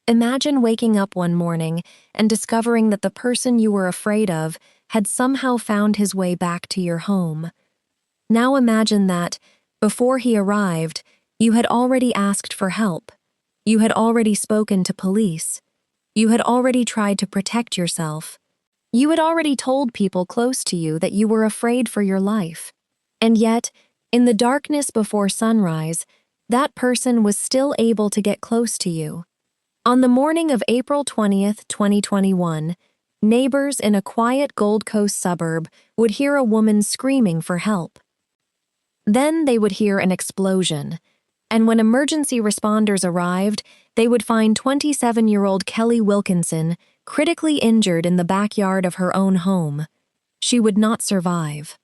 Imagine waking up one morning and discovering that the person you were afraid of had somehow found his way back to your home. Now imagine that, before he arrived, you had already asked for help. You had already spoken to police. You had already tried to protect yourself. You had already told people close to you that you were afraid for your life. And yet, in the darkness before sunrise, that person was still able to get close to you. On the morning of April 20th, 2021, neighbors in a quiet Gold Coast suburb would hear a woman screaming for help. Then they would hear an explosion, and when emergency responders arrived, they would find 27-year-old Kelly Wilkinson critically injured in the backyard of her own home. She would not survive.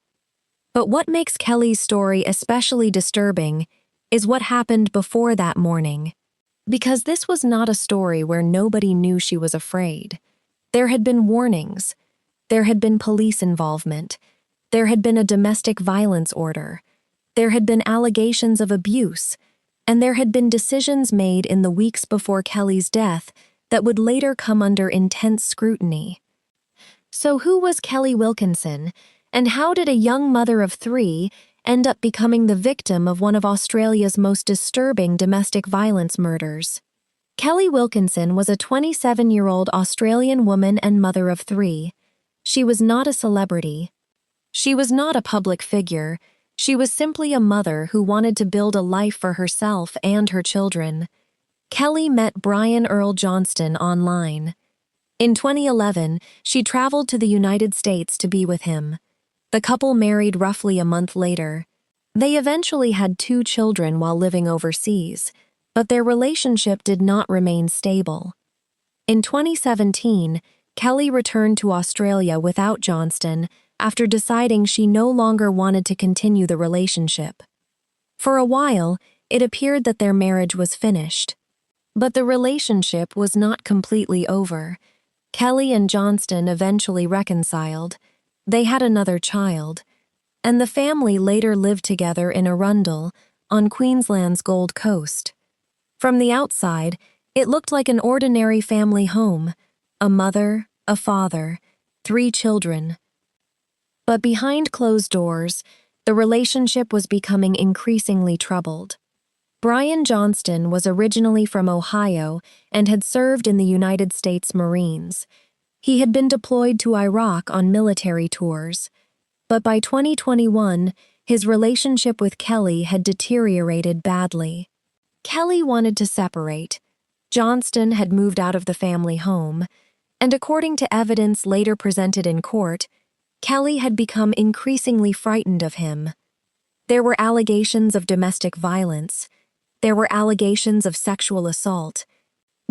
But what makes Kelly's story especially disturbing is what happened before that morning. Because this was not a story where nobody knew she was afraid. There had been warnings. There had been police involvement. There had been a domestic violence order. There had been allegations of abuse. And there had been decisions made in the weeks before Kelly's death that would later come under intense scrutiny. So who was Kelly Wilkinson, and how did a young mother of 3 end up becoming the victim of one of Australia's most disturbing domestic violence murders? Kelly Wilkinson was a 27-year-old Australian woman and mother of 3. She was not a celebrity. She was not a public figure. She was simply a mother who wanted to build a life for herself and her children. Kelly met Brian Earl Johnston online. In 2011, she traveled to the United States to be with him. The couple married roughly a month later. They eventually had 2 children while living overseas, but their relationship did not remain stable. In 2017, Kelly returned to Australia without Johnston after deciding she no longer wanted to continue the relationship. For a while, it appeared that their marriage was finished. But the relationship was not completely over. Kelly and Johnston eventually reconciled. They had another child, and the family later lived together in Arundel, on Queensland's Gold Coast. From the outside, it looked like an ordinary family home, a mother, a father, 3 children. But behind closed doors, the relationship was becoming increasingly troubled. Brian Johnston was originally from Ohio and had served in the United States Marines. He had been deployed to Iraq on military tours. But by 2021, his relationship with Kelly had deteriorated badly. Kelly wanted to separate. Johnston had moved out of the family home, and according to evidence later presented in court, Kelly had become increasingly frightened of him. There were allegations of domestic violence. There were allegations of sexual assault.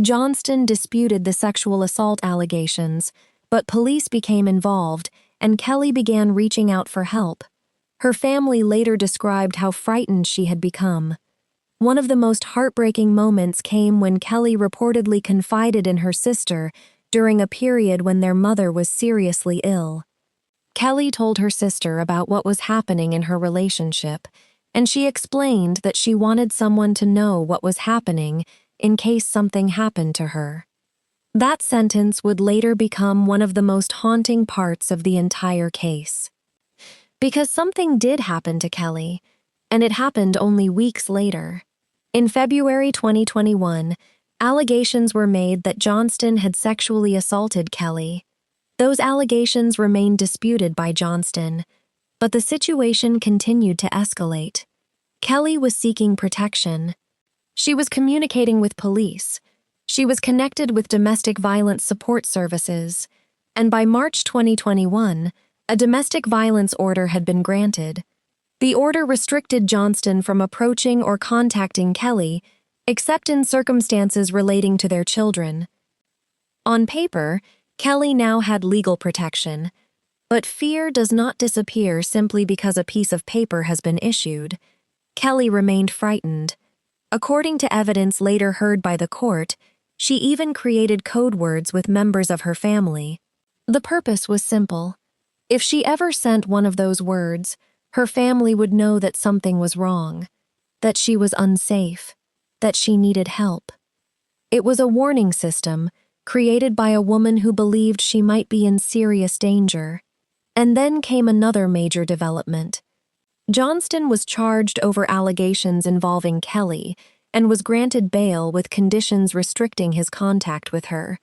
Johnston disputed the sexual assault allegations, but police became involved, and Kelly began reaching out for help. Her family later described how frightened she had become. One of the most heartbreaking moments came when Kelly reportedly confided in her sister during a period when their mother was seriously ill. Kelly told her sister about what was happening in her relationship, and she explained that she wanted someone to know what was happening in case something happened to her. That sentence would later become one of the most haunting parts of the entire case. Because something did happen to Kelly, and it happened only weeks later. In February 2021, allegations were made that Johnston had sexually assaulted Kelly. Those allegations remained disputed by Johnston, but the situation continued to escalate. Kelly was seeking protection. She was communicating with police. She was connected with domestic violence support services. And by March 2021, a domestic violence order had been granted. The order restricted Johnston from approaching or contacting Kelly, except in circumstances relating to their children. On paper, Kelly now had legal protection, but fear does not disappear simply because a piece of paper has been issued. Kelly remained frightened. According to evidence later heard by the court, she even created code words with members of her family. The purpose was simple. If she ever sent one of those words, her family would know that something was wrong, that she was unsafe, that she needed help. It was a warning system created by a woman who believed she might be in serious danger. And then came another major development. Johnston was charged over allegations involving Kelly and was granted bail with conditions restricting his contact with her.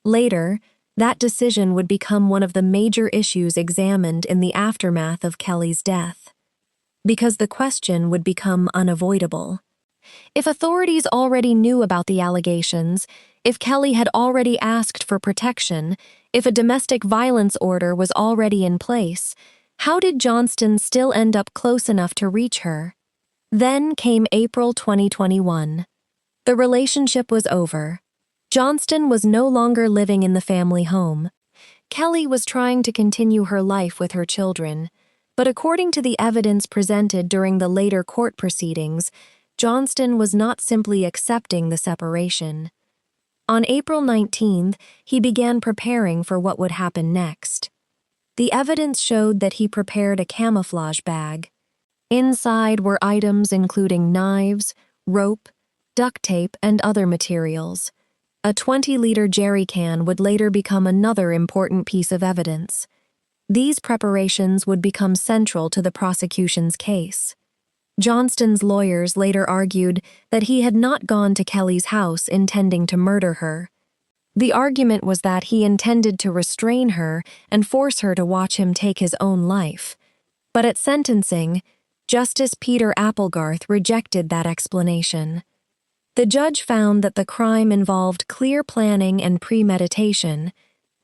Later, that decision would become one of the major issues examined in the aftermath of Kelly's death, because the question would become unavoidable. If authorities already knew about the allegations, if Kelly had already asked for protection, if a domestic violence order was already in place, how did Johnston still end up close enough to reach her? Then came April 2021. The relationship was over. Johnston was no longer living in the family home. Kelly was trying to continue her life with her children, but according to the evidence presented during the later court proceedings, Johnston was not simply accepting the separation. On April 19th, he began preparing for what would happen next. The evidence showed that he prepared a camouflage bag. Inside were items including knives, rope, duct tape, and other materials. A 20-liter jerry can would later become another important piece of evidence. These preparations would become central to the prosecution's case. Johnston's lawyers later argued that he had not gone to Kelly's house intending to murder her. The argument was that he intended to restrain her and force her to watch him take his own life. But at sentencing, Justice Peter Applegarth rejected that explanation. The judge found that the crime involved clear planning and premeditation,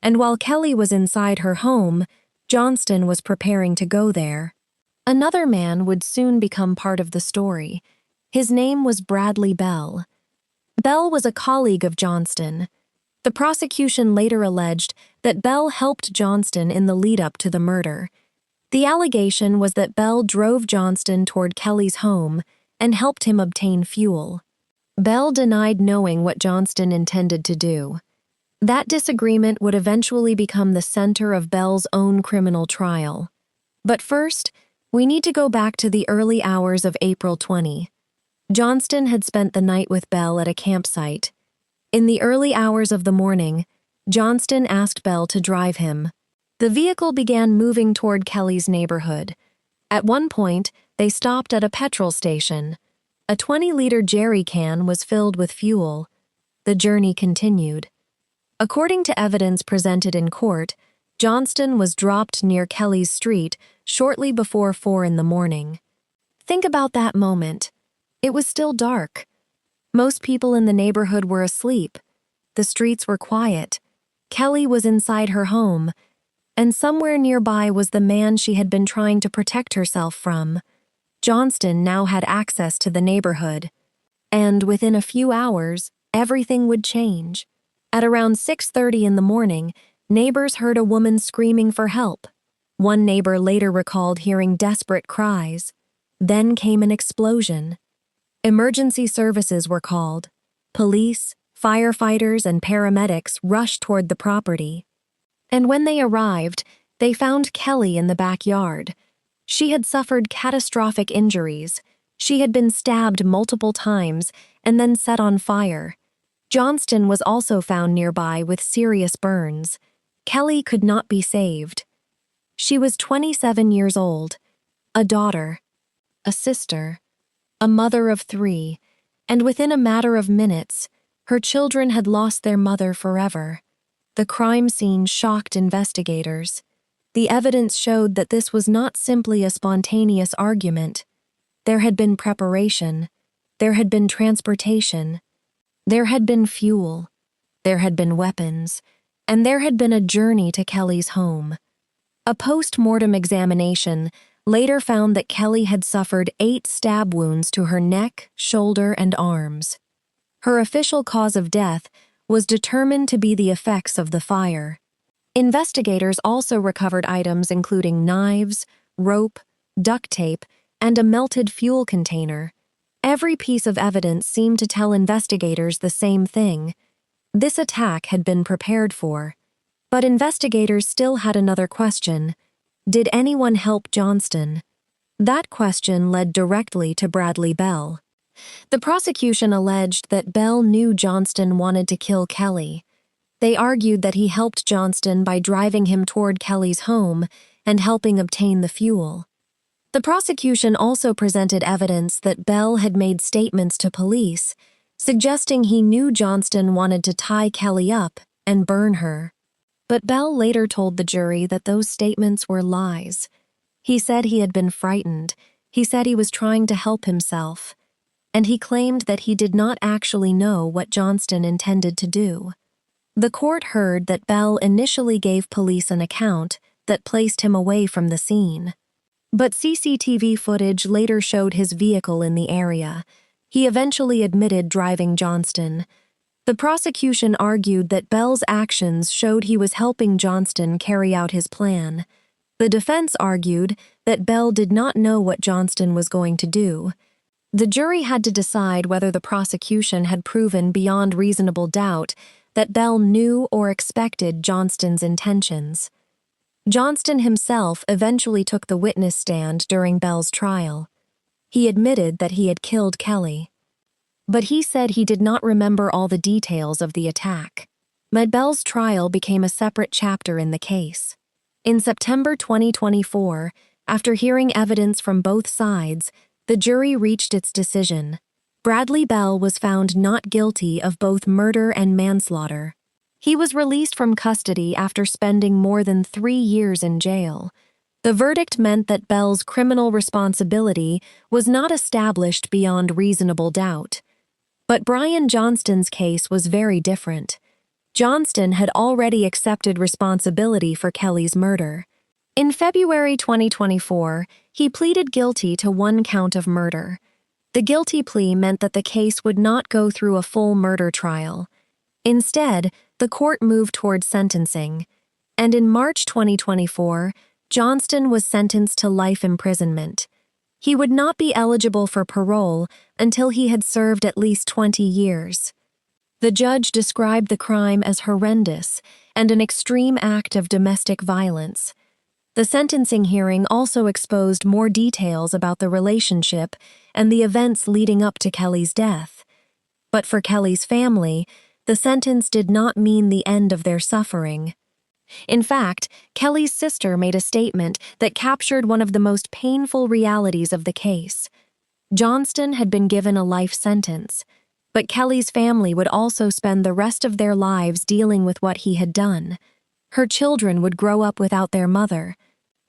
and while Kelly was inside her home, Johnston was preparing to go there. Another man would soon become part of the story. His name was Bradley Bell. Bell was a colleague of Johnston. The prosecution later alleged that Bell helped Johnston in the lead-up to the murder. The allegation was that Bell drove Johnston toward Kelly's home and helped him obtain fuel. Bell denied knowing what Johnston intended to do. That disagreement would eventually become the center of Bell's own criminal trial. But first, we need to go back to the early hours of April 20. Johnston had spent the night with Bell at a campsite. In the early hours of the morning, Johnston asked Bell to drive him. The vehicle began moving toward Kelly's neighborhood. At one point, they stopped at a petrol station. A 20-liter jerry can was filled with fuel. The journey continued. According to evidence presented in court, Johnston was dropped near Kelly's street shortly before 4 in the morning. Think about that moment. It was still dark. Most people in the neighborhood were asleep. The streets were quiet. Kelly was inside her home, and somewhere nearby was the man she had been trying to protect herself from. Johnston now had access to the neighborhood, and within a few hours, everything would change. At around 6:30 in the morning, neighbors heard a woman screaming for help. One neighbor later recalled hearing desperate cries. Then came an explosion. Emergency services were called. Police, firefighters, and paramedics rushed toward the property. And when they arrived, they found Kelly in the backyard. She had suffered catastrophic injuries. She had been stabbed multiple times and then set on fire. Johnston was also found nearby with serious burns. Kelly could not be saved. She was 27 years old, a daughter, a sister, a mother of 3, and within a matter of minutes, her children had lost their mother forever. The crime scene shocked investigators. The evidence showed that this was not simply a spontaneous argument. There had been preparation. There had been transportation. There had been fuel. There had been weapons. And there had been a journey to Kelly's home. A post-mortem examination later found that Kelly had suffered 8 stab wounds to her neck, shoulder, and arms. Her official cause of death was determined to be the effects of the fire. Investigators also recovered items including knives, rope, duct tape, and a melted fuel container. Every piece of evidence seemed to tell investigators the same thing. This attack had been prepared for. But investigators still had another question. Did anyone help Johnston? That question led directly to Bradley Bell. The prosecution alleged that Bell knew Johnston wanted to kill Kelly. They argued that he helped Johnston by driving him toward Kelly's home and helping obtain the fuel. The prosecution also presented evidence that Bell had made statements to police, suggesting he knew Johnston wanted to tie Kelly up and burn her. But Bell later told the jury that those statements were lies. He said he had been frightened. He said he was trying to help himself. And he claimed that he did not actually know what Johnston intended to do. The court heard that Bell initially gave police an account that placed him away from the scene. But CCTV footage later showed his vehicle in the area. He eventually admitted driving Johnston. The prosecution argued that Bell's actions showed he was helping Johnston carry out his plan. The defense argued that Bell did not know what Johnston was going to do. The jury had to decide whether the prosecution had proven beyond reasonable doubt that Bell knew or expected Johnston's intentions. Johnston himself eventually took the witness stand during Bell's trial. He admitted that he had killed Kelly. But he said he did not remember all the details of the attack. Bell's trial became a separate chapter in the case. In September 2024, after hearing evidence from both sides, the jury reached its decision. Bradley Bell was found not guilty of both murder and manslaughter. He was released from custody after spending more than 3 years in jail. The verdict meant that Bell's criminal responsibility was not established beyond reasonable doubt. But Brian Johnston's case was very different. Johnston had already accepted responsibility for Kelly's murder. In February 2024, he pleaded guilty to 1 count of murder. The guilty plea meant that the case would not go through a full murder trial. Instead, the court moved toward sentencing, and in March 2024, Johnston was sentenced to life imprisonment. He would not be eligible for parole until he had served at least 20 years. The judge described the crime as horrendous and an extreme act of domestic violence. The sentencing hearing also exposed more details about the relationship and the events leading up to Kelly's death. But for Kelly's family, the sentence did not mean the end of their suffering. In fact, Kelly's sister made a statement that captured one of the most painful realities of the case. Johnston had been given a life sentence, but Kelly's family would also spend the rest of their lives dealing with what he had done. Her children would grow up without their mother.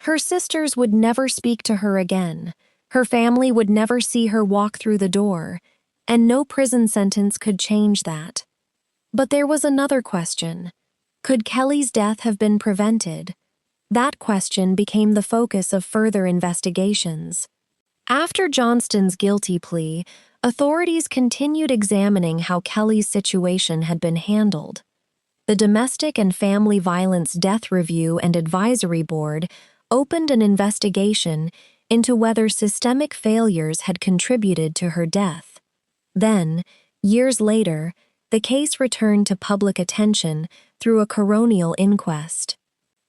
Her sisters would never speak to her again. Her family would never see her walk through the door, and no prison sentence could change that. But there was another question. Could Kelly's death have been prevented? That question became the focus of further investigations. After Johnston's guilty plea, authorities continued examining how Kelly's situation had been handled. The Domestic and Family Violence Death Review and Advisory Board opened an investigation into whether systemic failures had contributed to her death. Then, years later, the case returned to public attention through a coronial inquest.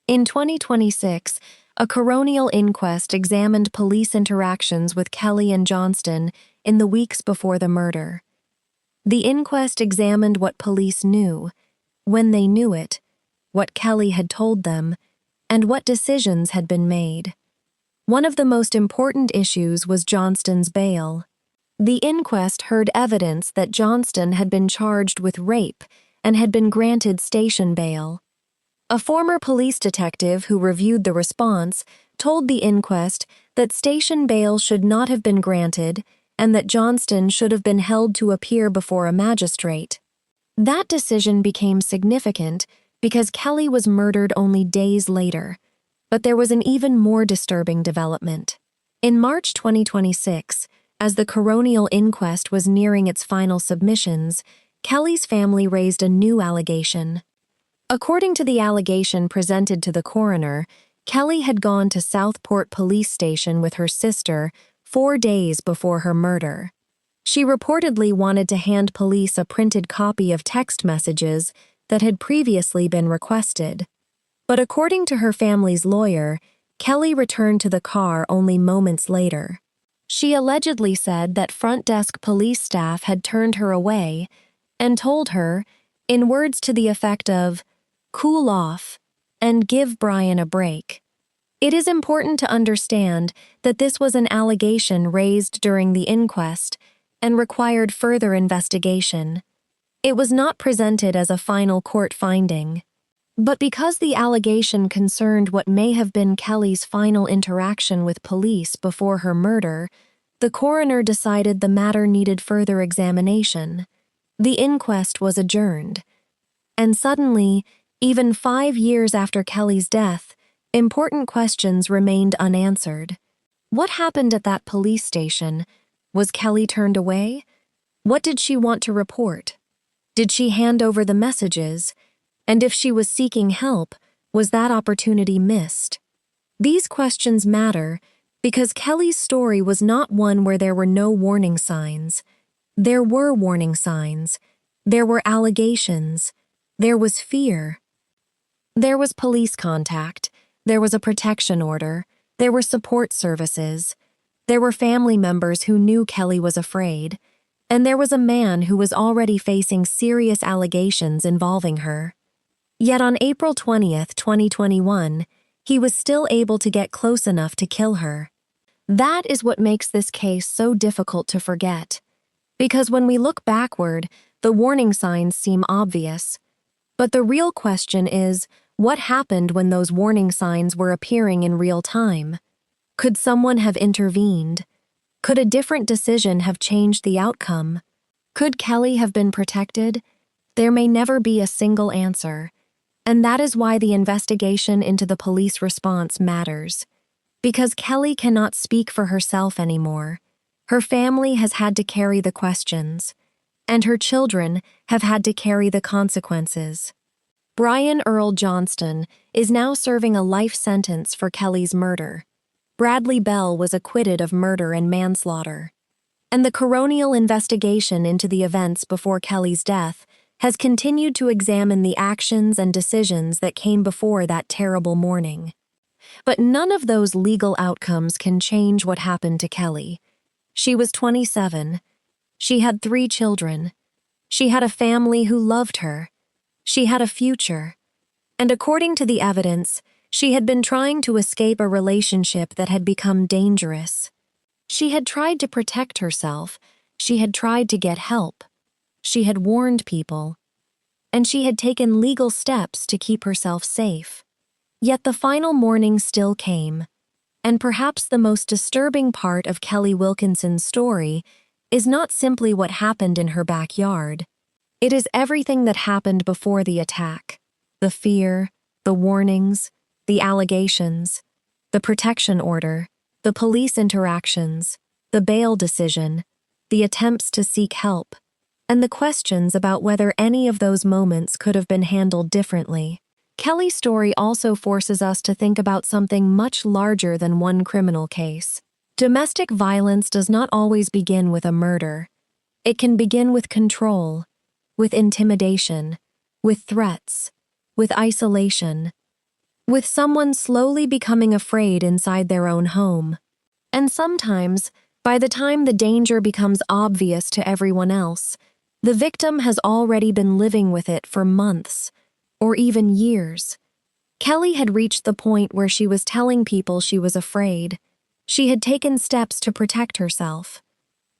In 2026, a coronial inquest examined police interactions with Kelly and Johnston in the weeks before the murder. The inquest examined what police knew, when they knew it, what Kelly had told them, and what decisions had been made. One of the most important issues was Johnston's bail. The inquest heard evidence that Johnston had been charged with rape and had been granted station bail. A former police detective who reviewed the response told the inquest that station bail should not have been granted and that Johnston should have been held to appear before a magistrate. That decision became significant because Kelly was murdered only days later, but there was an even more disturbing development. In March 2026, as the coronial inquest was nearing its final submissions, Kelly's family raised a new allegation. According to the allegation presented to the coroner, Kelly had gone to Southport Police Station with her sister 4 days before her murder. She reportedly wanted to hand police a printed copy of text messages that had previously been requested. But according to her family's lawyer, Kelly returned to the car only moments later. She allegedly said that front desk police staff had turned her away and told her, in words to the effect of, "Cool off and give Brian a break." It is important to understand that this was an allegation raised during the inquest and required further investigation. It was not presented as a final court finding. But because the allegation concerned what may have been Kelly's final interaction with police before her murder, the coroner decided the matter needed further examination. The inquest was adjourned. And suddenly, even 5 years after Kelly's death, important questions remained unanswered. What happened at that police station? Was Kelly turned away? What did she want to report? Did she hand over the messages? And if she was seeking help, was that opportunity missed? These questions matter because Kelly's story was not one where there were no warning signs. There were warning signs. There were allegations. There was fear. There was police contact. There was a protection order. There were support services. There were family members who knew Kelly was afraid. And there was a man who was already facing serious allegations involving her. Yet on April 20th, 2021, he was still able to get close enough to kill her. That is what makes this case so difficult to forget. Because when we look backward, the warning signs seem obvious. But the real question is, what happened when those warning signs were appearing in real time? Could someone have intervened? Could a different decision have changed the outcome? Could Kelly have been protected? There may never be a single answer. And that is why the investigation into the police response matters. Because Kelly cannot speak for herself anymore. Her family has had to carry the questions. And her children have had to carry the consequences. Brian Earl Johnston is now serving a life sentence for Kelly's murder. Bradley Bell was acquitted of murder and manslaughter. And the coronial investigation into the events before Kelly's death has continued to examine the actions and decisions that came before that terrible morning. But none of those legal outcomes can change what happened to Kelly. She was 27. She had 3 children. She had a family who loved her. She had a future. And according to the evidence, she had been trying to escape a relationship that had become dangerous. She had tried to protect herself. She had tried to get help. She had warned people. And she had taken legal steps to keep herself safe. Yet the final morning still came. And perhaps the most disturbing part of Kelly Wilkinson's story is not simply what happened in her backyard. It is everything that happened before the attack. The fear, the warnings, the allegations, the protection order, the police interactions, the bail decision, the attempts to seek help, and the questions about whether any of those moments could have been handled differently. Kelly's story also forces us to think about something much larger than one criminal case. Domestic violence does not always begin with a murder. It can begin with control, with intimidation, with threats, with isolation, with someone slowly becoming afraid inside their own home. And sometimes, by the time the danger becomes obvious to everyone else, the victim has already been living with it for months, or even years. Kelly had reached the point where she was telling people she was afraid. She had taken steps to protect herself.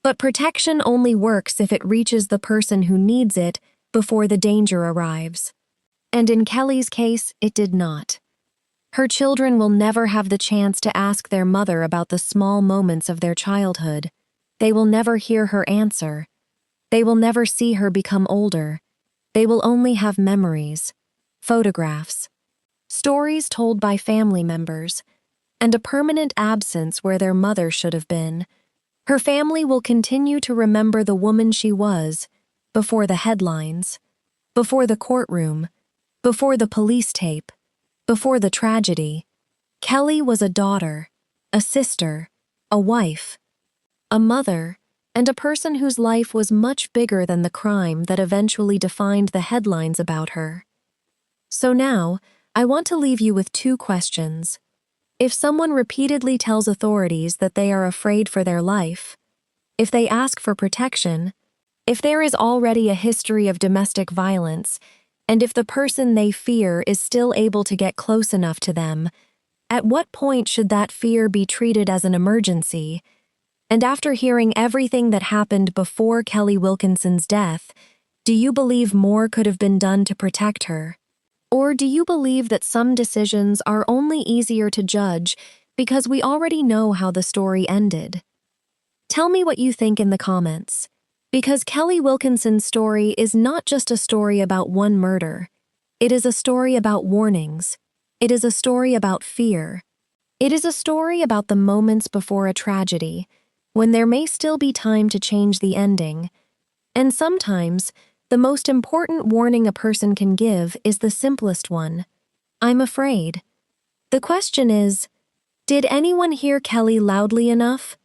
But protection only works if it reaches the person who needs it before the danger arrives. And in Kelly's case, it did not. Her children will never have the chance to ask their mother about the small moments of their childhood. They will never hear her answer. They will never see her become older. They will only have memories, photographs, stories told by family members, and a permanent absence where their mother should have been. Her family will continue to remember the woman she was before the headlines, before the courtroom, before the police tape, before the tragedy. Kelly was a daughter, a sister, a wife, a mother, and a person whose life was much bigger than the crime that eventually defined the headlines about her. So now, I want to leave you with 2 questions. If someone repeatedly tells authorities that they are afraid for their life, if they ask for protection, if there is already a history of domestic violence, and if the person they fear is still able to get close enough to them, at what point should that fear be treated as an emergency? And after hearing everything that happened before Kelly Wilkinson's death, do you believe more could have been done to protect her? Or do you believe that some decisions are only easier to judge because we already know how the story ended? Tell me what you think in the comments, because Kelly Wilkinson's story is not just a story about one murder. It is a story about warnings. It is a story about fear. It is a story about the moments before a tragedy, when there may still be time to change the ending. And sometimes, the most important warning a person can give is the simplest one: I'm afraid. The question is, did anyone hear Kelly loudly enough?